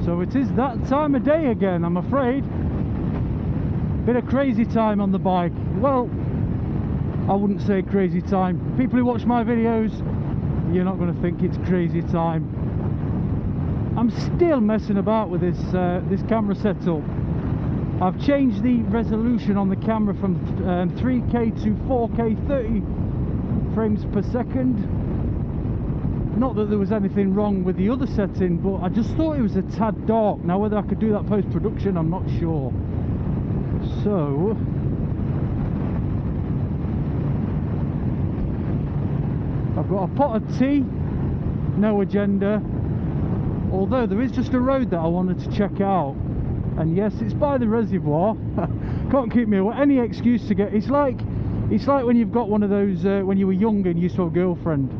So it is that time of day again, I'm afraid. Bit of crazy time on the bike. Well, I wouldn't say crazy time. People who watch my videos, you're not going to think it's crazy time. I'm still messing about with this this camera setup. I've changed the resolution on the camera from 3K to 4K 30 frames per second. Not that there was anything wrong with the other setting, but I just thought it was a tad dark. Now whether I could do that post-production, I'm not sure. So I've got a pot of tea, no agenda, although there is just a road that I wanted to check out, and yes, it's by the reservoir. Can't keep me away. Any excuse to get. It's like when you've got one of those when you were younger and you used to have a girlfriend,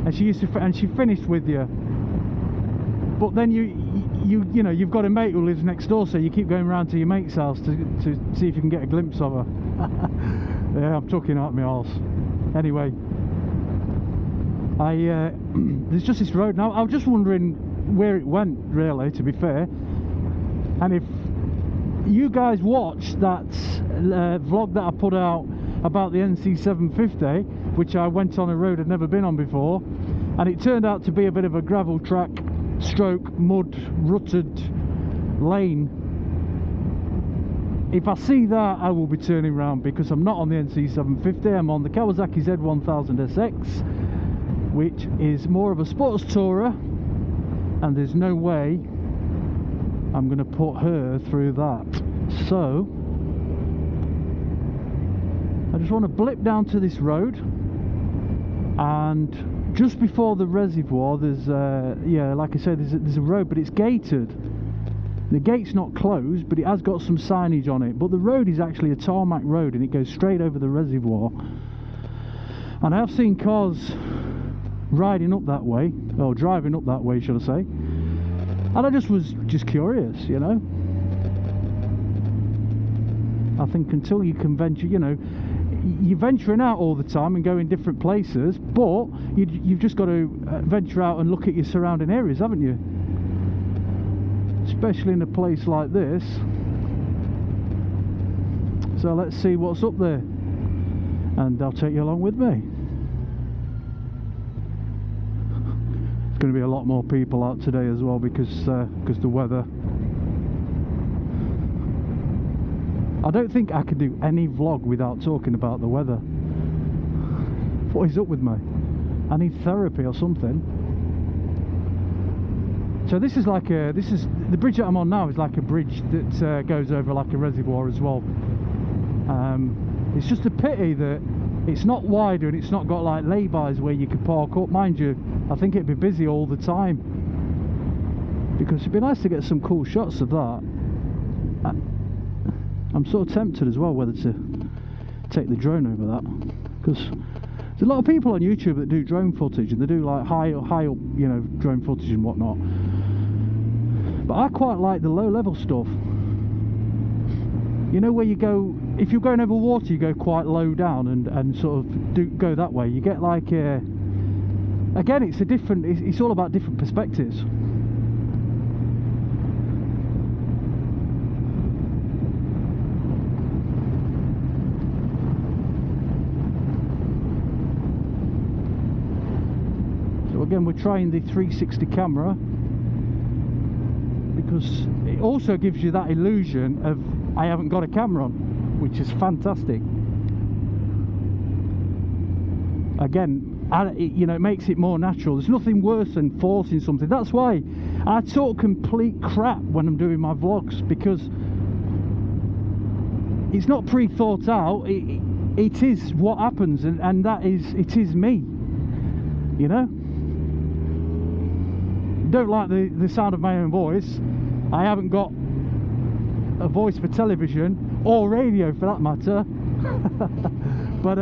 and she finished with you, but then you know you've got a mate who lives next door, so you keep going around to your mate's house to see if you can get a glimpse of her. Yeah, I'm talking out my arse. Anyway, there's just this road now. I was just wondering where it went, really, to be fair. And if you guys watched that vlog that I put out about the NC750, which I went on a road I'd never been on before, and it turned out to be a bit of a gravel track stroke mud rutted lane, if I see that, I will be turning around, because I'm not on the NC750, I'm on the Kawasaki Z1000sx, which is more of a sports tourer, and there's no way I'm going to put her through that. So I just want to blip down to this road, and just before the reservoir there's yeah, like I said, there's a road, but it's gated. The gate's not closed, but it has got some signage on it, but the road is actually a tarmac road and it goes straight over the reservoir. And I have seen cars riding up that way, or driving up that way, should I say, and I was just curious, you know. I think until you can venture, you know, you're venturing out all the time and going different places, but you've just got to venture out and look at your surrounding areas, haven't you? Especially in a place like this. So let's see what's up there, and I'll take you along with me. There's going to be a lot more people out today as well, because the weather. I don't think I could do any vlog without talking about the weather. What is up with me? I need therapy or something. So this is the bridge that I'm on now is like a bridge that goes over like a reservoir as well. It's just a pity that it's not wider and it's not got like lay-bys where you could park up. Mind you, I think it'd be busy all the time, because it'd be nice to get some cool shots of that. I'm sort of tempted as well whether to take the drone over that, because there's a lot of people on YouTube that do drone footage, and they do like high up, you know, drone footage and whatnot. But I quite like the low level stuff. You know, where you go, if you're going over water, you go quite low down and sort of go that way. You get like again, it's all about different perspectives. Again, we're trying the 360 camera because it also gives you that illusion of I haven't got a camera on, which is fantastic. Again, you know, it makes it more natural. There's nothing worse than forcing something. That's why I talk complete crap when I'm doing my vlogs, because it's not pre-thought out. It is what happens, and it is me, you know. Don't like the sound of my own voice. I haven't got a voice for television or radio for that matter. But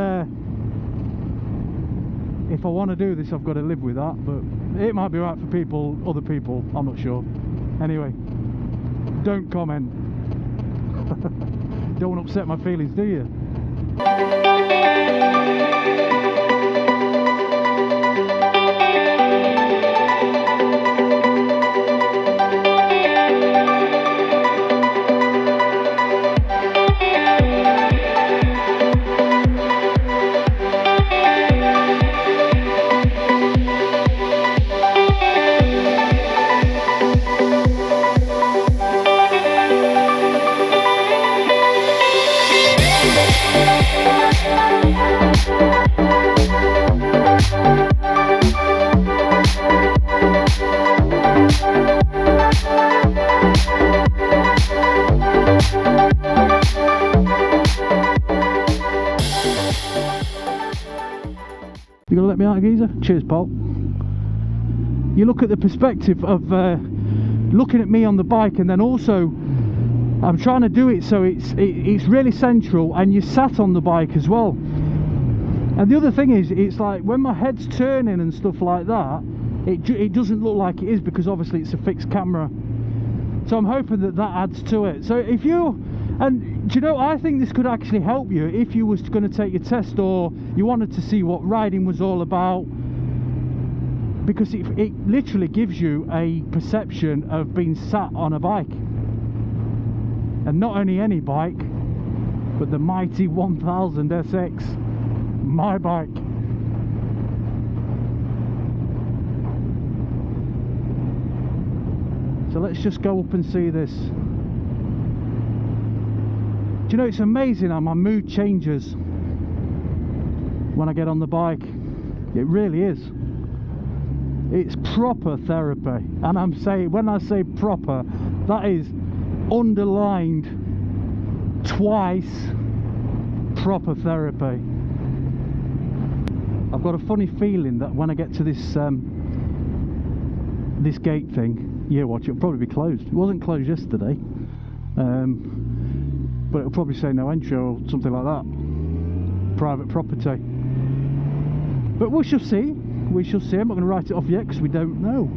if I want to do this, I've got to live with that. But it might be right for other people, I'm not sure. Anyway, don't comment. Don't want to upset my feelings, do you? night, geezer. Cheers, Paul. You look at the perspective of looking at me on the bike, and then also I'm trying to do it so it's really central, and you're sat on the bike as well. And the other thing is, it's like when my head's turning and stuff like that, it doesn't look like it is, because obviously it's a fixed camera. So I'm hoping that adds to it. So if you, and do you know, I think this could actually help you if you was going to take your test, or you wanted to see what riding was all about, because it literally gives you a perception of being sat on a bike, and not only any bike, but the mighty 1000sx, my bike. So let's just go up and see this. Do you know, it's amazing how my mood changes when I get on the bike. It really is. It's proper therapy, and I'm saying, when I say proper, that is underlined twice, proper therapy. I've got a funny feeling that when I get to this this gate thing, yeah, watch, it'll probably be closed. It wasn't closed yesterday, but it'll probably say no entry or something like that. Private property. But we shall see. We shall see. I'm not going to write it off yet because we don't know.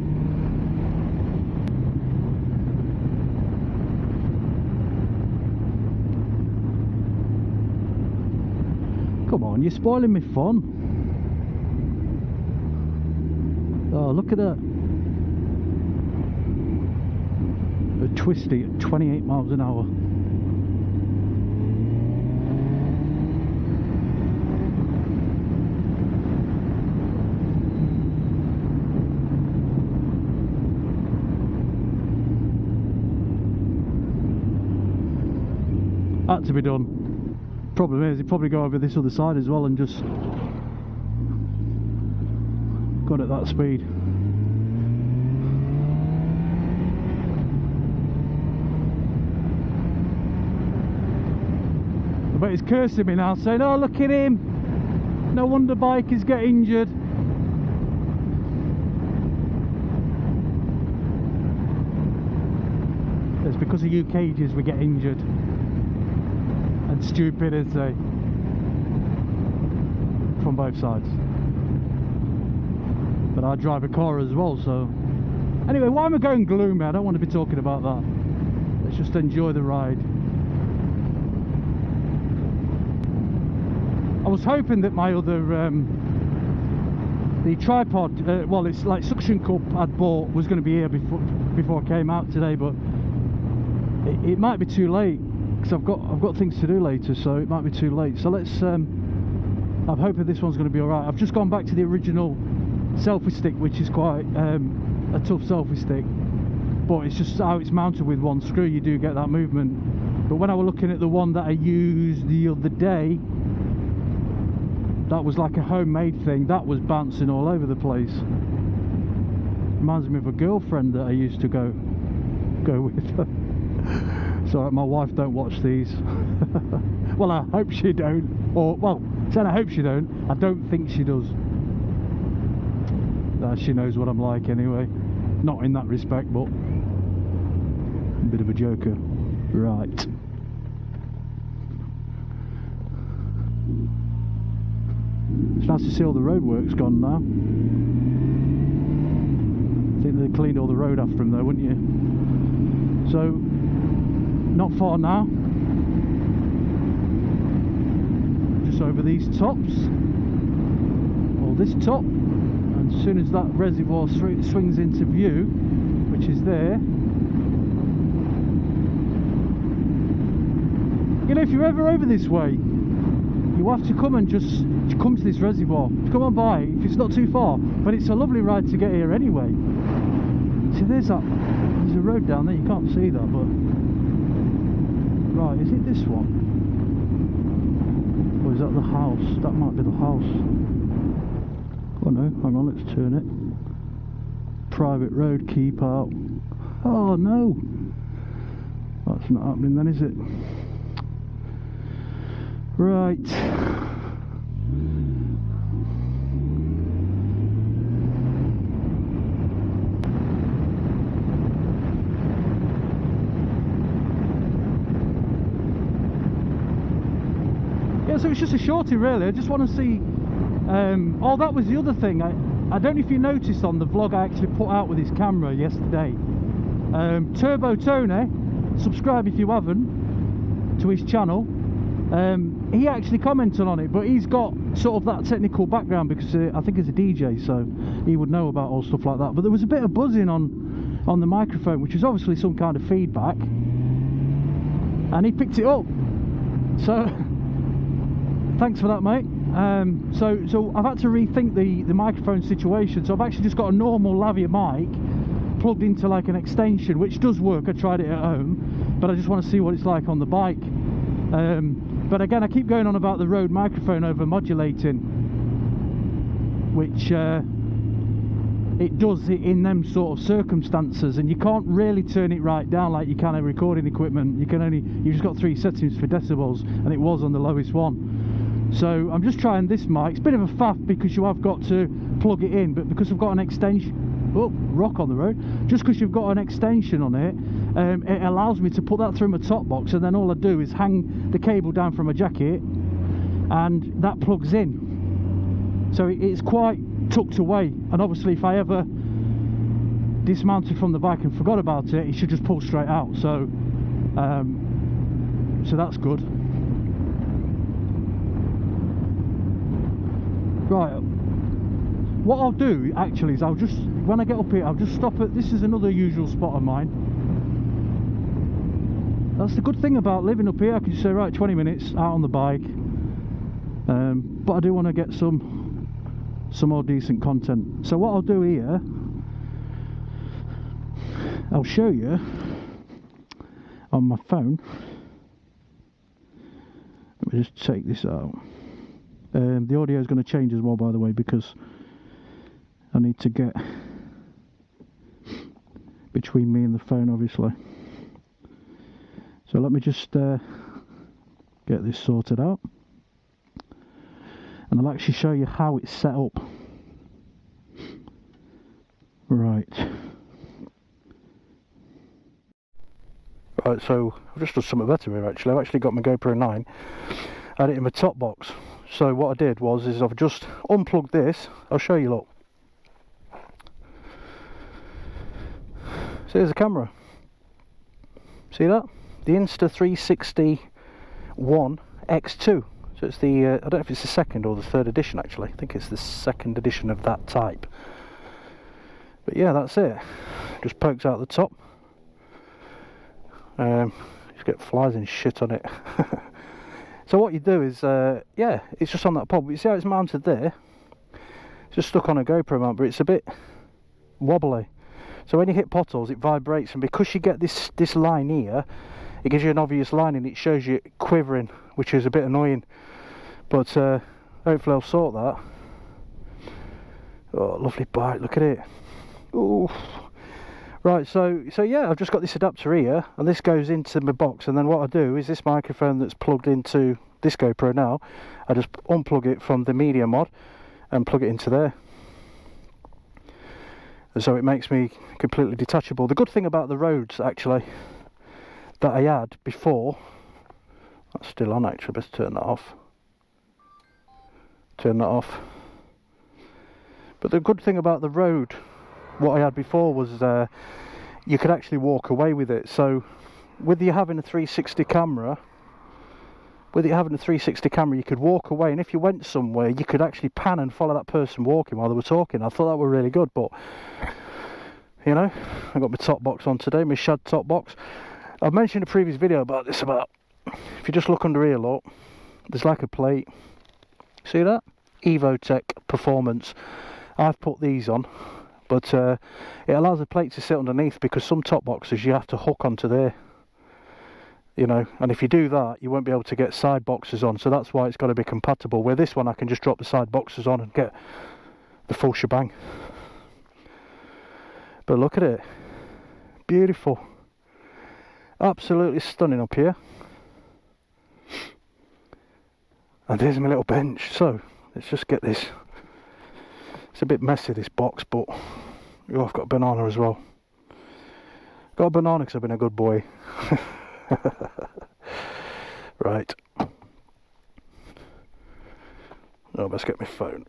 Come on, you're spoiling me fun. Oh, look at that. A twisty at 28 miles an hour. Had to be done. Problem is, he'd probably go over this other side as well and just got at that speed. I bet he's cursing me now, saying, oh, look at him, no wonder bikers get injured. It's because of you cages we get injured. And stupidity from both sides. But I drive a car as well, so anyway, why am I going gloomy? I don't want to be talking about that. Let's just enjoy the ride. I was hoping that my other the tripod, well, it's like suction cup I'd bought, was going to be here before I came out today, but it might be too late. I've got things to do later, so it might be too late. So let's I'm hoping this one's going to be alright. I've just gone back to the original selfie stick, which is quite a tough selfie stick, but it's just how it's mounted with one screw, you do get that movement. But when I was looking at the one that I used the other day, that was like a homemade thing, that was bouncing all over the place. Reminds me of a girlfriend that I used to go with. So my wife don't watch these. Well, I hope she don't. Or, well, saying I hope she don't, I don't think she does. She knows what I'm like anyway. Not in that respect, but a bit of a joker. Right. It's nice to see all the roadwork's gone now. I think they cleaned all the road after them though, wouldn't you? So, not far now. Just over these tops, or this top, and as soon as that reservoir swings into view, which is there, you know, if you're ever over this way, you have to come and just come to this reservoir. Come on by if it's not too far, but it's a lovely ride to get here anyway. See, there's a road down there, you can't see that, but right, is it this one? Or is that the house? That might be the house. Oh no, hang on, let's turn it. Private road, keep out. Oh no! That's not happening then, is it? Right. Yeah, so it's just a shorty really. I just want to see. Oh, that was the other thing. I don't know if you noticed on the vlog I actually put out with his camera yesterday. Turbo Tony, subscribe if you haven't to his channel. He actually commented on it, but he's got sort of that technical background because I think he's a DJ, so he would know about all stuff like that. But there was a bit of buzzing on the microphone, which is obviously some kind of feedback, and he picked it up. So thanks for that, mate. So I've had to rethink the microphone situation. So I've actually just got a normal lavalier mic plugged into like an extension, which does work. I tried it at home, but I just want to see what it's like on the bike. But again, I keep going on about the Rode microphone over modulating, which it does it in them sort of circumstances, and you can't really turn it right down like you can a recording equipment. You just got 3 settings for decibels, and it was on the lowest one. So I'm just trying this mic. It's a bit of a faff because you have got to plug it in, but because I've got an extension, oh, rock on the road, just because you've got an extension on it, it allows me to put that through my top box, and then all I do is hang the cable down from my jacket and that plugs in. So it's quite tucked away, and obviously if I ever dismounted from the bike and forgot about it, it should just pull straight out. So so that's good. Right, what I'll do actually is I'll just, when I get up here, I'll just stop at, this is another usual spot of mine. That's the good thing about living up here. I can just say, right, 20 minutes out on the bike. But I do want to get some more decent content. So what I'll do here, I'll show you on my phone. Let me just take this out. The audio is going to change as well, by the way, because I need to get between me and the phone, obviously. So let me just get this sorted out, and I'll actually show you how it's set up. Right, so I've just done something better here actually. I've actually got my GoPro 9, had it in my top box. So what I did was I've just unplugged this. I'll show you, look. So here's the camera. See that? The Insta 360 One X2. So it's the, I don't know if it's the second or the third edition actually. I think it's the second edition of that type. But yeah, that's it. Just pokes out the top. Just get flies and shit on it. So what you do is, yeah, it's just on that pod. But you see how it's mounted there? It's just stuck on a GoPro mount, but it's a bit wobbly. So when you hit potholes, it vibrates, and because you get this line here, it gives you an obvious line, and it shows you quivering, which is a bit annoying. But hopefully I'll sort that. Oh, lovely bike! Look at it. Ooh. Right, so yeah, I've just got this adapter here, and this goes into my box, and then what I do is this microphone that's plugged into this GoPro now, I just unplug it from the media mod and plug it into there. And so it makes me completely detachable. The good thing about the Rodes, actually, that I had before, that's still on actually, let's turn that off. Turn that off. But the good thing about the Rode, what I had before, was you could actually walk away with it. So with you having a 360 camera, you could walk away, and if you went somewhere you could actually pan and follow that person walking while they were talking. I thought that were really good. But you know, I got my top box on today, my shad top box. I've mentioned a previous video about this, about if you just look under here, look, there's like a plate, see that? Evotech Performance. I've put these on, but it allows the plate to sit underneath, because some top boxes you have to hook onto there, you know, and if you do that you won't be able to get side boxes on. So that's why it's got to be compatible. Where this one I can just drop the side boxes on and get the full shebang. But look at it, beautiful, absolutely stunning up here. And there's my little bench. So let's just get this. It's a bit messy, this box, but oh, I've got a banana as well. Got a banana because I've been a good boy. Right. Oh, let's get my phone.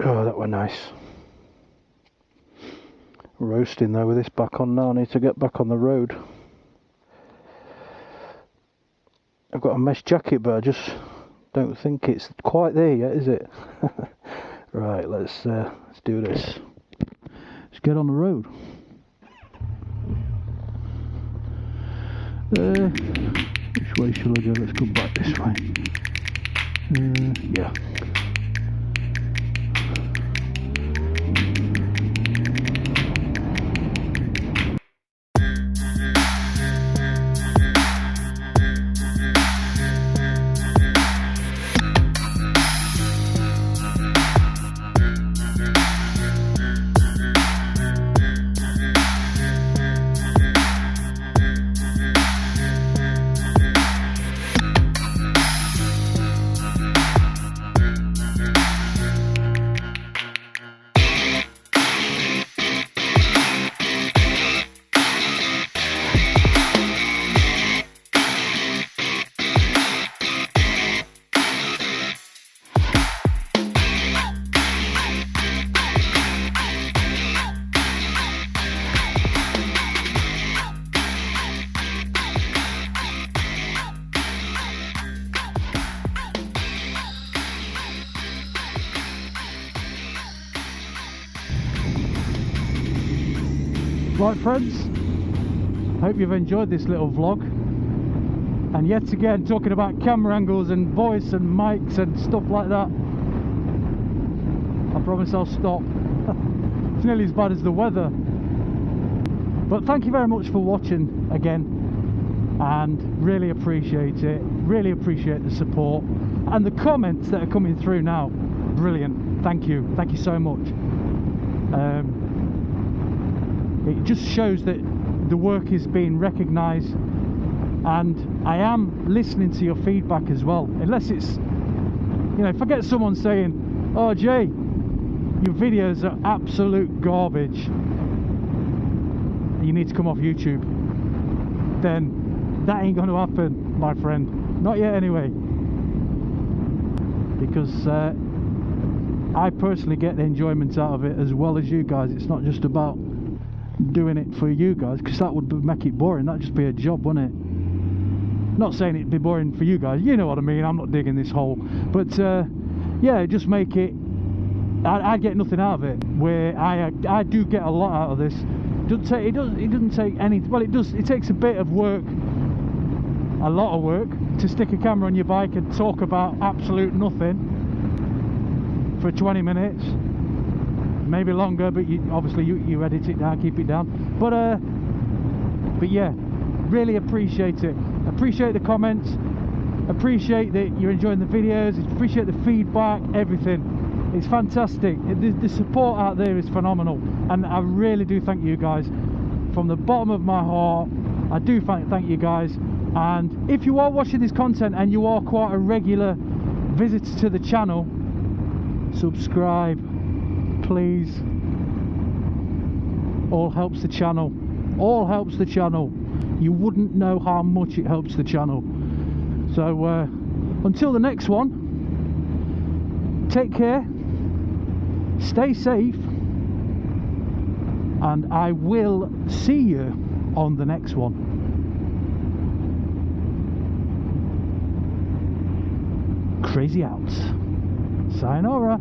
Oh, that were nice. Roasting though with this back on now. I need to get back on the road. I've got a mesh jacket, but I just don't think it's quite there yet, is it? Right, let's do this. Let's get on the road. Which way shall I go? Let's go back this way. Yeah. Right friends, hope you've enjoyed this little vlog, and yet again talking about camera angles and voice and mics and stuff like that. I promise I'll stop. It's nearly as bad as the weather. But thank you very much for watching again, and really appreciate it, really appreciate the support and the comments that are coming through now. Brilliant, thank you so much. It just shows that the work is being recognised, and I am listening to your feedback as well. Unless it's, you know, if I get someone saying, "Oh Jay, your videos are absolute garbage, you need to come off YouTube," then that ain't going to happen, my friend. Not yet anyway. Because I personally get the enjoyment out of it as well as you guys. It's not just about doing it for you guys, because that would make it boring. That'd just be a job, wouldn't it? Not saying it'd be boring for you guys, you know what I mean. I'm not digging this hole, but yeah, just make it. I get nothing out of it, where I do get a lot out of this. It doesn't take any. Well, it does. It takes a bit of work, a lot of work, to stick a camera on your bike and talk about absolute nothing for 20 minutes. Maybe longer, but obviously you edit it down, keep it down. But yeah, really appreciate it. Appreciate the comments. Appreciate that you're enjoying the videos. Appreciate the feedback. Everything. It's fantastic. The support out there is phenomenal, and I really do thank you guys from the bottom of my heart. I do thank you guys. And if you are watching this content and you are quite a regular visitor to the channel, subscribe. Please. All helps the channel. All helps the channel. You wouldn't know how much it helps the channel. So until the next one, take care, stay safe, and I will see you on the next one. Crazy out. Sayonara.